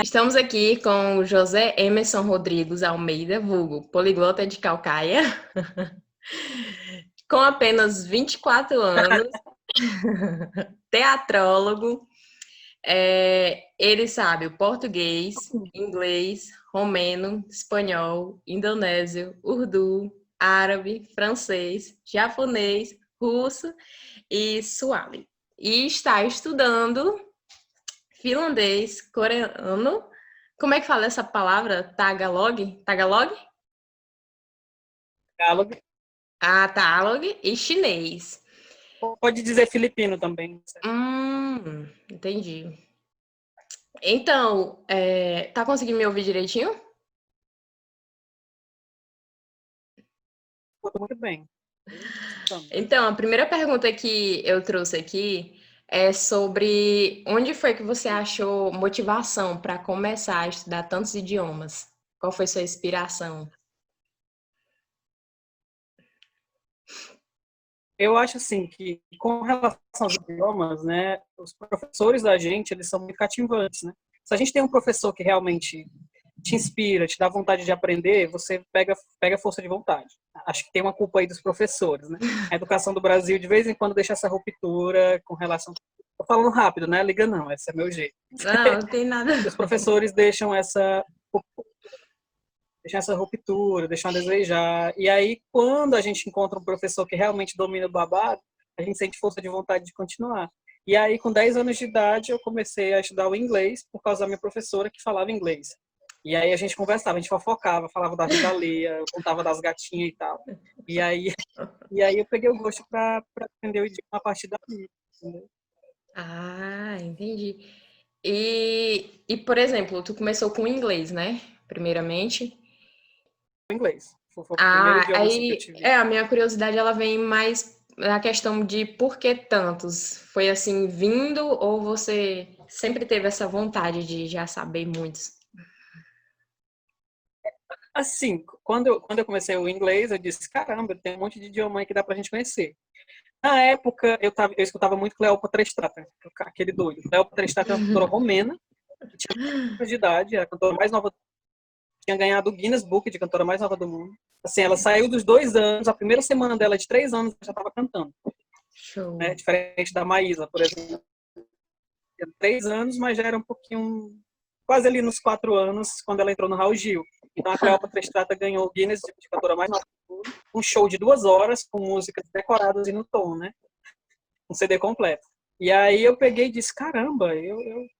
Estamos aqui com o José Emerson Rodrigues Almeida, vulgo Poliglota de Calcaia, com apenas 24 anos, teatrólogo. Ele sabe o português, inglês, romeno, espanhol, indonésio, urdu, árabe, francês, japonês, russo e suali. E está estudando finlandês, coreano. Como é que fala essa palavra? Tagalog? Tagalog? Tagalog. Tagalog e chinês. Pode dizer filipino também. Entendi. Então, tá conseguindo me ouvir direitinho? Muito bem. Então, a primeira pergunta que eu trouxe aqui é sobre onde foi que você achou motivação para começar a estudar tantos idiomas? Qual foi sua inspiração? Eu acho assim que, com relação aos idiomas, né, os professores da gente, eles são muito cativantes, né? Se a gente tem um professor que realmente te inspira, te dá vontade de aprender, você pega força de vontade. Acho que tem uma culpa aí dos professores, né? A educação do Brasil, de vez em quando, deixa essa ruptura com relação... Tô falando rápido, né? Liga não, esse é meu jeito. Não tem nada. Os professores deixam essa ruptura, deixam a desejar. E aí, quando a gente encontra um professor que realmente domina o babado, a gente sente força de vontade de continuar. E aí, com 10 anos de idade, eu comecei a estudar o inglês por causa da minha professora que falava inglês. E aí a gente conversava, a gente fofocava, falava da vida alheia, contava das gatinhas e tal. E aí, eu peguei o gosto para aprender o idioma a partir daí. Entendeu? Entendi. E, por exemplo, tu começou com inglês, né? Primeiramente. O inglês. Foi o primeiro idioma assim, que eu Aí, tive. a minha curiosidade, ela vem mais na questão de por que tantos? Foi assim, vindo ou você sempre teve essa vontade de já saber muitos? Assim, quando eu comecei o inglês, eu disse, caramba, tem um monte de idioma aí que dá pra gente conhecer. Na época, eu escutava muito Cleópatra Strata, aquele doido. Cleópatra Strata é uma cantora romena, que tinha 20 anos de idade, era a cantora mais nova, tinha ganhado o Guinness Book de cantora mais nova do mundo. Assim, ela saiu dos 2 anos, a primeira semana dela de 3 anos, ela já estava cantando. Show. Né? Diferente da Maísa, por exemplo. Tinha 3 anos, mas já era um pouquinho, quase ali nos 4 anos, quando ela entrou no Raul Gil. Então a Cleópatra Strata ganhou o Guinness de cantora mais nova do mundo, um show de 2 horas, com músicas decoradas e no tom, né? Um CD completo. E aí eu peguei e disse, caramba, eu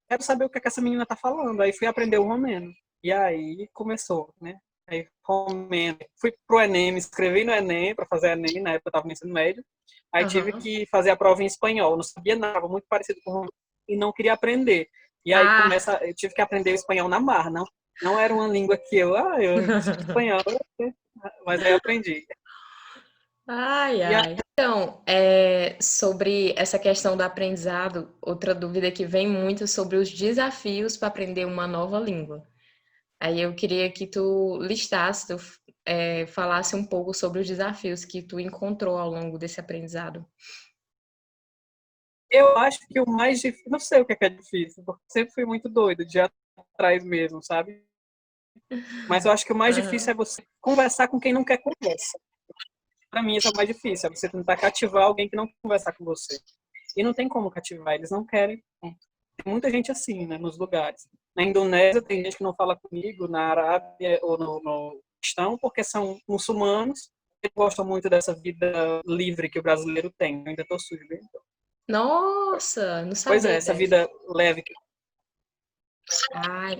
quero saber o que, é que essa menina tá falando. Aí fui aprender o romeno. E aí começou, né? Aí romeno. Fui pro Enem, me inscrevi no Enem para fazer Enem, na época eu estava no ensino médio. Aí tive Uhum. que fazer a prova em espanhol. Não sabia nada, muito parecido com o romeno. E não queria aprender. E aí Ah, eu tive que aprender o espanhol na marra, não era uma língua que eu espanhol, mas aí aprendi. ai, E aí, ai. Então, sobre essa questão do aprendizado, outra dúvida que vem muito sobre os desafios para aprender uma nova língua. Aí eu queria que tu listasse, falasse um pouco sobre os desafios que tu encontrou ao longo desse aprendizado. eu acho que o mais difícil, não sei o que é difícil, porque eu sempre fui muito doido de ir atrás mesmo, sabe? Mas eu acho que o mais difícil Aham. é você conversar com quem não quer conversa. Para mim, isso é o mais difícil, é você tentar cativar alguém que não quer conversar com você. E não tem como cativar, eles não querem. Tem muita gente assim, né, nos lugares. Na Indonésia, tem gente que não fala comigo, na Arábia ou no Paquistão, porque são muçulmanos, eles gostam muito dessa vida livre que o brasileiro tem. Eu ainda estou sujo, bem? Nossa, não Pois é, sabia essa dessa. vida leve.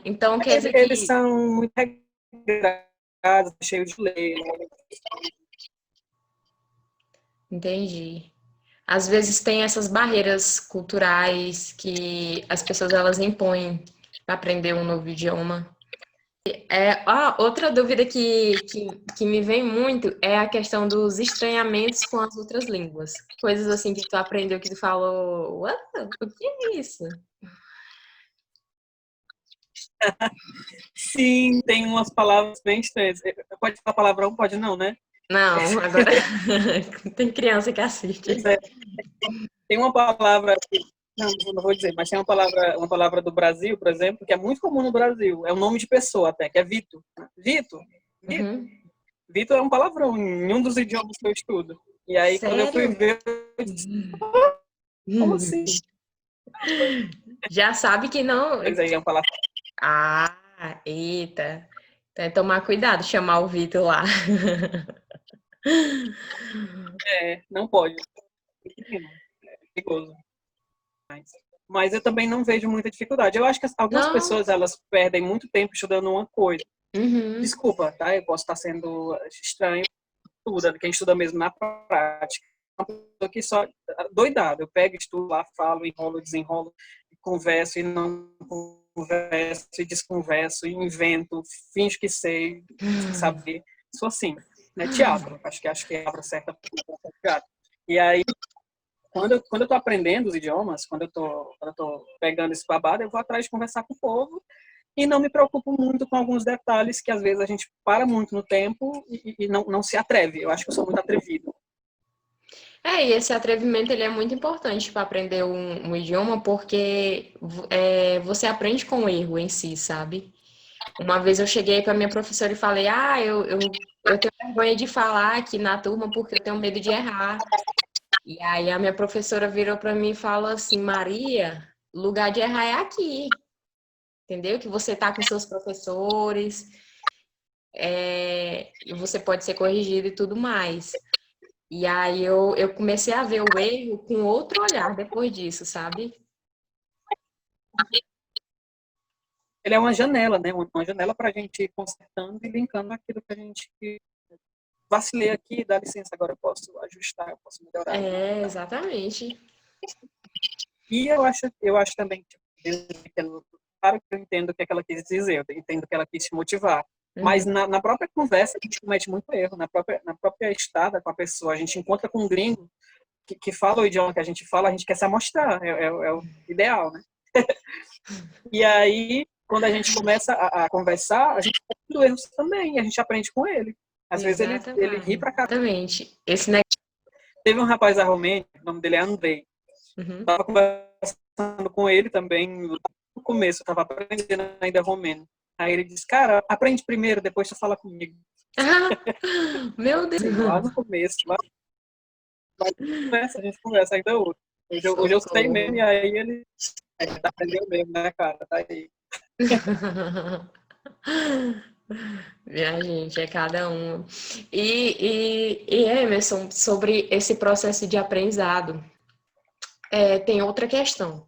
Então quer dizer Eles que... são muito regrados, cheios de lei. Entendi. Às vezes tem essas barreiras culturais que as pessoas elas impõem para aprender um novo idioma. Outra dúvida que me vem muito é a questão dos estranhamentos com as outras línguas. Coisas assim que tu aprendeu que tu falou, What? O que é isso? Sim, tem umas palavras bem estranhas. Pode falar palavrão? Pode não, né? Não, agora tem criança que assiste. Pois é. Tem uma palavra Não, não vou dizer, mas tem uma palavra do Brasil, por exemplo, que é muito comum no Brasil. É um nome de pessoa até, que é Vito. Vito. Vito. Uhum. Vito é um palavrão em um dos idiomas que eu estudo. E aí, quando eu fui Sério? ver, eu disse, como assim? Já sabe que não. Mas aí é um palavrão. Ah, eita. Tem que tomar cuidado, chamar o Vitor lá. Não pode. É perigoso. Mas eu também não vejo muita dificuldade. Eu acho que algumas Não. pessoas, elas perdem muito tempo estudando uma coisa. Uhum. Desculpa, tá? Eu posso estar sendo estranho, quem estuda mesmo na prática. Uma pessoa que só doidado. Eu pego, estudo lá, falo, enrolo, desenrolo, converso e não converso, e desconverso, e invento, finjo que sei, sem saber. Sou assim, né? Teatro. Acho que é a palavra certa para teatro. E aí, quando eu tô aprendendo os idiomas, quando eu tô pegando esse babado, eu vou atrás de conversar com o povo e não me preocupo muito com alguns detalhes que às vezes a gente para muito no tempo e não se atreve. Eu acho que eu sou muito atrevido. E esse atrevimento ele é muito importante para aprender um idioma, porque você aprende com o erro em si, sabe? Uma vez eu cheguei para minha professora e falei: eu tenho vergonha de falar aqui na turma porque eu tenho medo de errar. E aí a minha professora virou para mim e falou assim: Maria, lugar de errar é aqui, entendeu? Que você tá com seus professores, e você pode ser corrigido e tudo mais. E aí eu comecei a ver o erro com outro olhar depois disso, sabe? Ele é uma janela, né? Uma janela para a gente ir consertando e linkando aquilo que a gente vacilei aqui, dá licença, agora eu posso ajustar, eu posso melhorar. É, exatamente. E eu acho também claro que eu entendo o que ela quis dizer, eu entendo que ela quis te motivar. Mas Uhum. na própria conversa, a gente comete muito erro. Na própria estada com a pessoa, a gente encontra com um gringo que fala o idioma que a gente fala, a gente quer se amostrar, é o ideal, né? E aí, quando a gente começa a conversar, a gente aprende erros também, e a gente aprende com ele. Às vezes ele ri pra caramba. Exatamente. Esse negócio. Teve um rapaz da Romênia, o nome dele é Andrei. Uhum. Estava conversando com ele também no começo, eu estava aprendendo ainda romeno. Aí ele disse, cara, aprende primeiro, depois tu fala comigo. Ah, meu Deus. Sim, lá no começo, a gente conversa ainda hoje. Hoje eu sei mesmo, e Socorro. aí ele tá aprendendo mesmo, né, cara? Tá aí. Minha gente, é cada um. E Emerson, sobre esse processo de aprendizado, tem outra questão.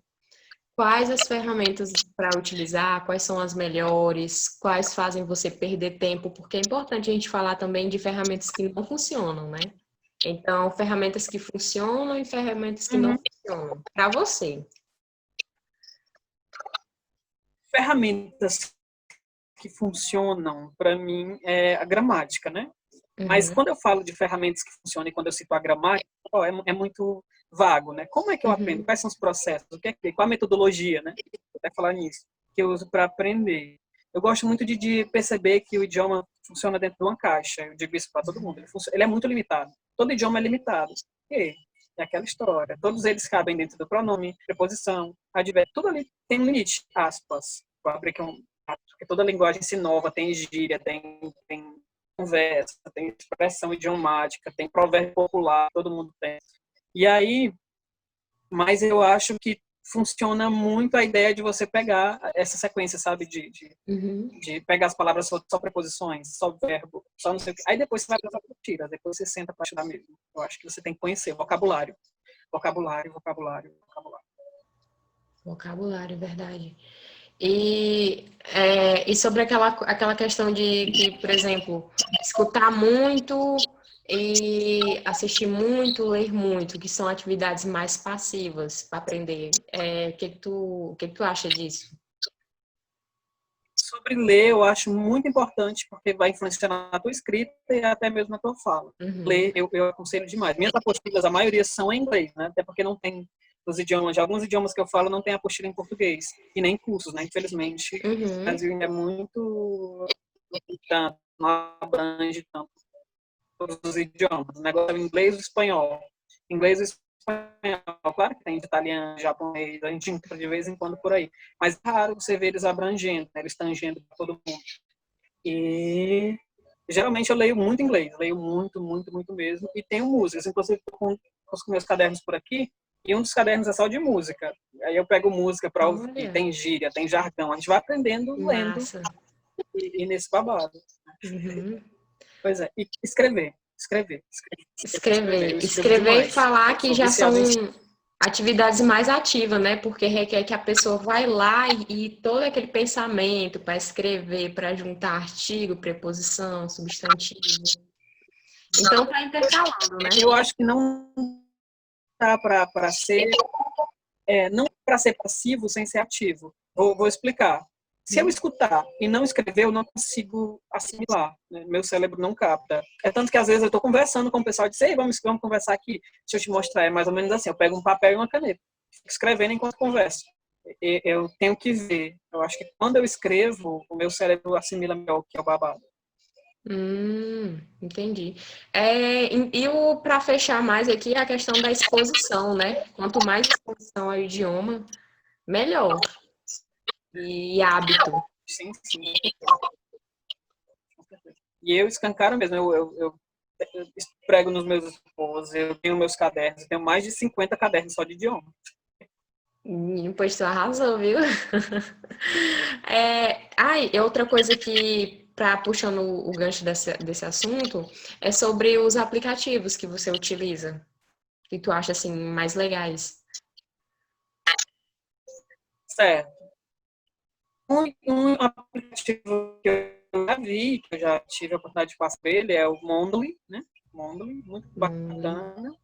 Quais as ferramentas para utilizar? Quais são as melhores? Quais fazem você perder tempo? Porque é importante a gente falar também de ferramentas que não funcionam, né? Então, ferramentas que funcionam e ferramentas que não Uhum. funcionam. Para você. Ferramentas que funcionam, para mim, é a gramática, né? Mas Uhum, quando eu falo de ferramentas que funcionam e quando eu cito a gramática, é muito vago, né? Como é que eu aprendo? uhum, Quais são os processos? Qual a metodologia, né? Vou até falar nisso, que eu uso para aprender. Eu gosto muito de perceber que o idioma funciona dentro de uma caixa. Eu digo isso para todo mundo. Ele é muito limitado. Todo idioma é limitado. E é aquela história. Todos eles cabem dentro do pronome, preposição, advérbio. Tudo ali tem um limite, aspas. Vou abrir aqui porque toda linguagem se inova, tem gíria, tem conversa, tem expressão idiomática, tem provérbio popular, todo mundo tem. E aí, mas eu acho que funciona muito a ideia de você pegar essa sequência, sabe, uhum. de pegar as palavras só preposições, só verbo, só não sei o que. Aí depois você vai para a tira, depois você senta para estudar mesmo. Eu acho que você tem que conhecer vocabulário, vocabulário, vocabulário, vocabulário. Vocabulário, verdade. E sobre aquela questão de que, por exemplo, escutar muito e assistir muito, ler muito, que são atividades mais passivas para aprender. O que que tu acha disso? Sobre ler, eu acho muito importante, porque vai influenciar na tua escrita e até mesmo na tua fala. Uhum, Ler, eu aconselho demais. Minhas apostilas, a maioria são em inglês, né? Até porque não tem os idiomas, de alguns idiomas que eu falo, não tem apostila em português. E nem cursos, né? Infelizmente, o uhum, Brasil ainda é muito tanto, não abrange tanto todos os idiomas. O negócio é o inglês e o espanhol. Inglês e espanhol. Claro que tem de italiano, japonês, a gente encontra de vez em quando por aí. Mas é raro você ver eles abrangendo, né? Eles tangendo para todo mundo. E geralmente eu leio muito inglês, leio muito, muito, muito mesmo. E tenho músicas, inclusive com os meus cadernos por aqui, e um dos cadernos é só de música. Aí eu pego música para ouvir, Olha, tem gíria, tem jargão. A gente vai aprendendo lendo massa. e nesse babado. Uhum. Pois é, e escrever. Eu Escrever. escrevo Escrever e demais. falar que Sou já são viciado em atividades mais ativas, né? Porque requer que a pessoa vai lá e todo aquele pensamento para escrever, para juntar artigo, preposição, substantivo. Então tá intercalando, né? Eu acho que não dá para ser, não para ser passivo sem ser ativo. Vou explicar. Se eu escutar e não escrever, eu não consigo assimilar. Né? Meu cérebro não capta. É tanto que às vezes eu estou conversando com o pessoal e diz, ei, vamos conversar aqui. Deixa eu te mostrar. É mais ou menos assim. Eu pego um papel e uma caneta. Fico escrevendo enquanto converso. Eu tenho que ver. Eu acho que quando eu escrevo, o meu cérebro assimila melhor o que é o babado. Entendi. Para fechar mais aqui, a questão da exposição, né? Quanto mais exposição ao idioma, melhor. E hábito. Sim, sim. E eu escancaro mesmo. Eu prego nos meus expôs, eu tenho meus cadernos. Eu tenho mais de 50 cadernos só de idioma. Pois tu arrasou, viu? Outra coisa que, puxando o gancho desse assunto, é sobre os aplicativos que você utiliza. Que tu acha, assim, mais legais. Certo. Um aplicativo que eu já vi, que eu já tive a oportunidade de passar por ele, é o Mondly, né? Mondly, muito bacana.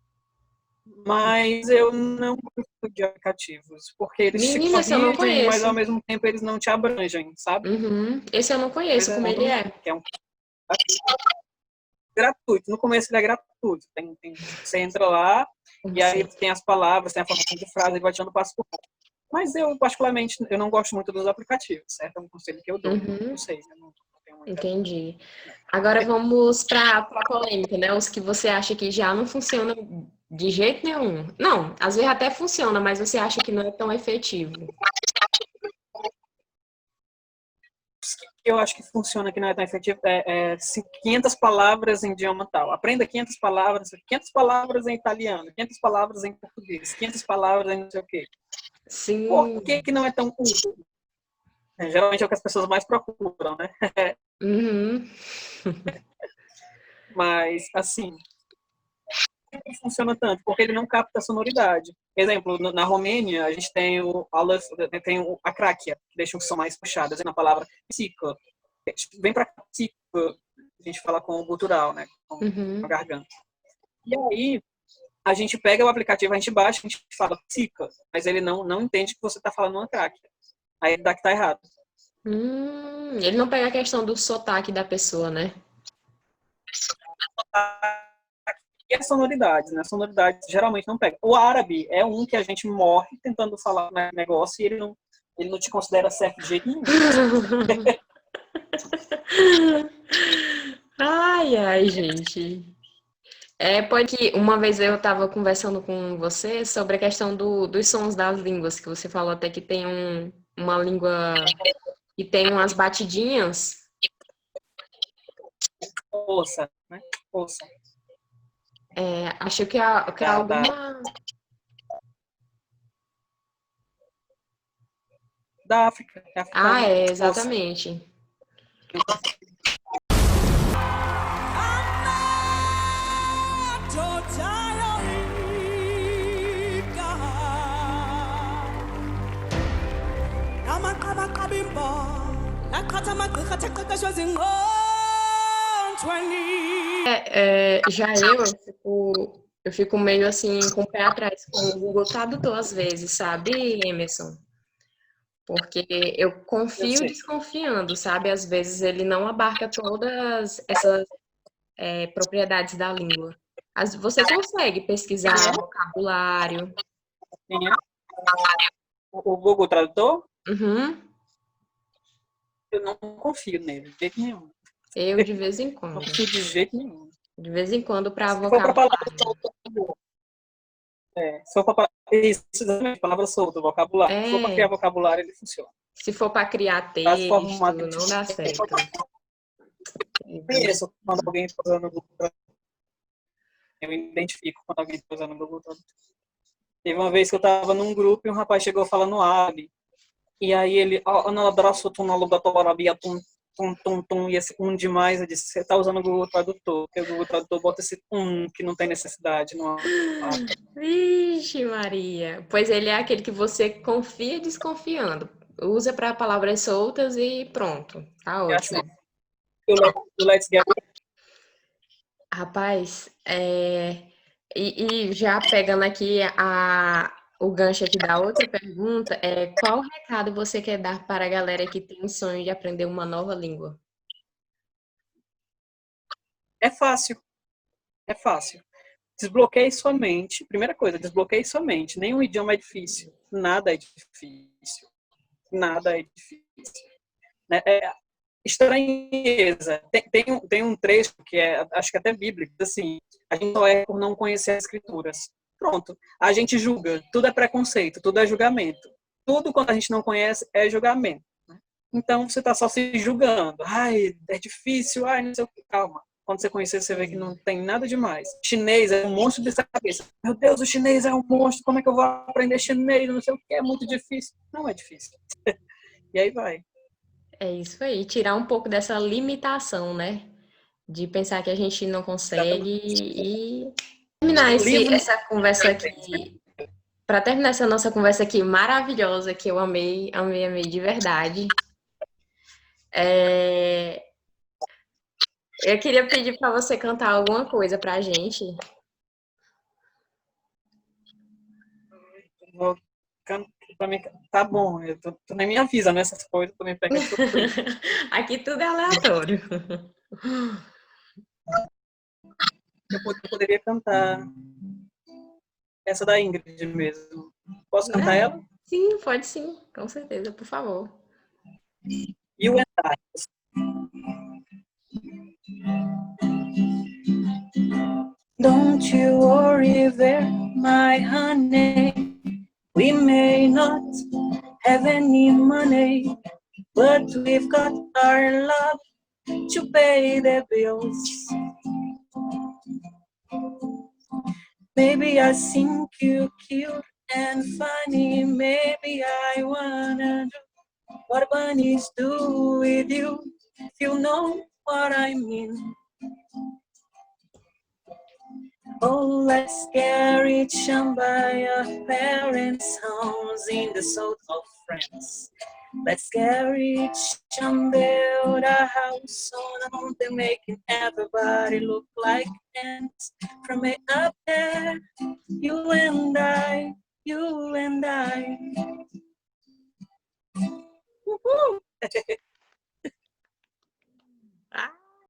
Mas eu não gosto de aplicativos, porque eles te Menina, esse eu não corrigem, mas conheço. ao mesmo tempo eles não te abrangem, sabe? Uhum. Esse eu não Pois conheço, é, como ele Mondly, é. que é um gratuito. No começo ele é gratuito. Você entra lá Como e aí assim? tem as palavras, tem a formação de frase, ele vai te dando passo por passo. Mas eu, particularmente, eu não gosto muito dos aplicativos, certo? É um conselho que eu dou. Não Uhum. sei, eu não tenho muita... Entendi. Agora vamos para a polêmica, né? Os que você acha que já não funcionam de jeito nenhum. Não, às vezes até funciona, mas você acha que não é tão efetivo. Eu acho que funciona, que não é tão efetivo, 500 palavras em idioma tal. Aprenda 500 palavras em italiano, 500 palavras em português, 500 palavras em não sei o quê. Por Sim. que não é tão útil? Geralmente é o que as pessoas mais procuram, né? Uhum. Mas, assim, não funciona tanto, porque ele não capta a sonoridade. Exemplo, na Romênia, a gente tem a cráquea, que deixa o som mais puxado, na palavra psico. Vem para psico, a gente fala com o gutural, né? Com a Uhum. garganta. E aí, a gente pega o aplicativo, a gente baixa, a gente fala psico, mas ele não entende que você está falando uma cráquea. Aí dá que tá errado. Ele não pega a questão do sotaque da pessoa, né? E as sonoridades, né? Sonoridades geralmente não pega. O árabe é um que a gente morre tentando falar negócio e ele não te considera certo de jeito nenhum. Ai, ai, gente. Pode que uma vez eu estava conversando com você sobre a questão dos sons das línguas, que você falou até que tem uma língua e tem umas batidinhas. Ouça, né? Ouça. Acho que é Da, da, alguma. da África, é africana. Ouça. Exatamente. Já eu fico meio assim com o pé atrás com o Google Tradutor às vezes, sabe, Emerson? Porque eu Eu confio sei. desconfiando, sabe? Às vezes ele não abarca todas essas propriedades da língua. Você consegue pesquisar vocabulário. Quem é? O Google Tradutor, Uhum. eu não confio nele, de jeito nenhum. Eu de vez em Não quando. confio de jeito nenhum. De vez em quando para Se for para palavra vocabulário. Se for para isso, exatamente, palavra solta, vocabulário. Se for para criar É, vocabulário, ele funciona. se for para criar Frase texto, formato, não dá certo. conheço quando alguém está usando o Google Tradutor. Eu identifico quando alguém está usando o Google Tradutor. Teve uma vez que eu estava num grupo e um rapaz chegou falando árabe. E aí ele, analadraço, tunalugatolarabia, tum, e esse demais, eu disse, você está usando o Google Tradutor, porque o Google Tradutor bota esse que não tem necessidade. Não. Vixe, Maria. Pois ele é aquele que você confia desconfiando. Usa para palavras soltas e pronto. Tá É assim, ótimo. o Let's Get Rapaz, e já pegando aqui o gancho aqui da outra pergunta, qual recado você quer dar para a galera que tem o sonho de aprender uma nova língua? é fácil, é fácil. Desbloqueie sua mente. Primeira coisa, desbloqueie sua mente. Nenhum idioma é difícil. Nada é difícil. Nada é difícil. Né? Estranheza. Tem um trecho que acho que até bíblico, assim, a gente só é por não conhecer as escrituras. Pronto. A gente julga. Tudo é preconceito, tudo é julgamento. Tudo quando a gente não conhece é julgamento. Né? Então você está só se julgando. Ai, é difícil, ai, não sei o que. Calma. Quando você conhecer, você vê que não tem nada demais. Chinês é um monstro dessa cabeça. Meu Deus, o chinês é um monstro. Como é que eu vou aprender chinês? Não sei o que, é muito difícil. Não é difícil. E aí vai. É isso aí, tirar um pouco dessa limitação, né? De pensar que a gente não consegue Exatamente. e terminar Livro essa conversa aqui, para terminar essa nossa conversa aqui maravilhosa, que eu amei, amei, amei de verdade. É, eu queria pedir para você cantar alguma coisa pra gente. vou pra mim, tá bom, tu nem me avisa nessas coisas, tu me pega de surpresa. Aqui tudo é aleatório. Eu poderia cantar essa da Ingrid mesmo. Posso cantar Né? ela? Sim, pode sim, com certeza, por favor. You and I. Don't you worry there, my honey. We may not have any money, but we've got our love to pay the bills. Maybe I think you cute and funny. Maybe I wanna do what bunnies do with you. If you know what I mean. Oh, let's get rich and buy our parents' homes in the south of France. Let's get rich and build a house on a mountain, making everybody look like ants. From way up there, you and I, you and I. Uhul.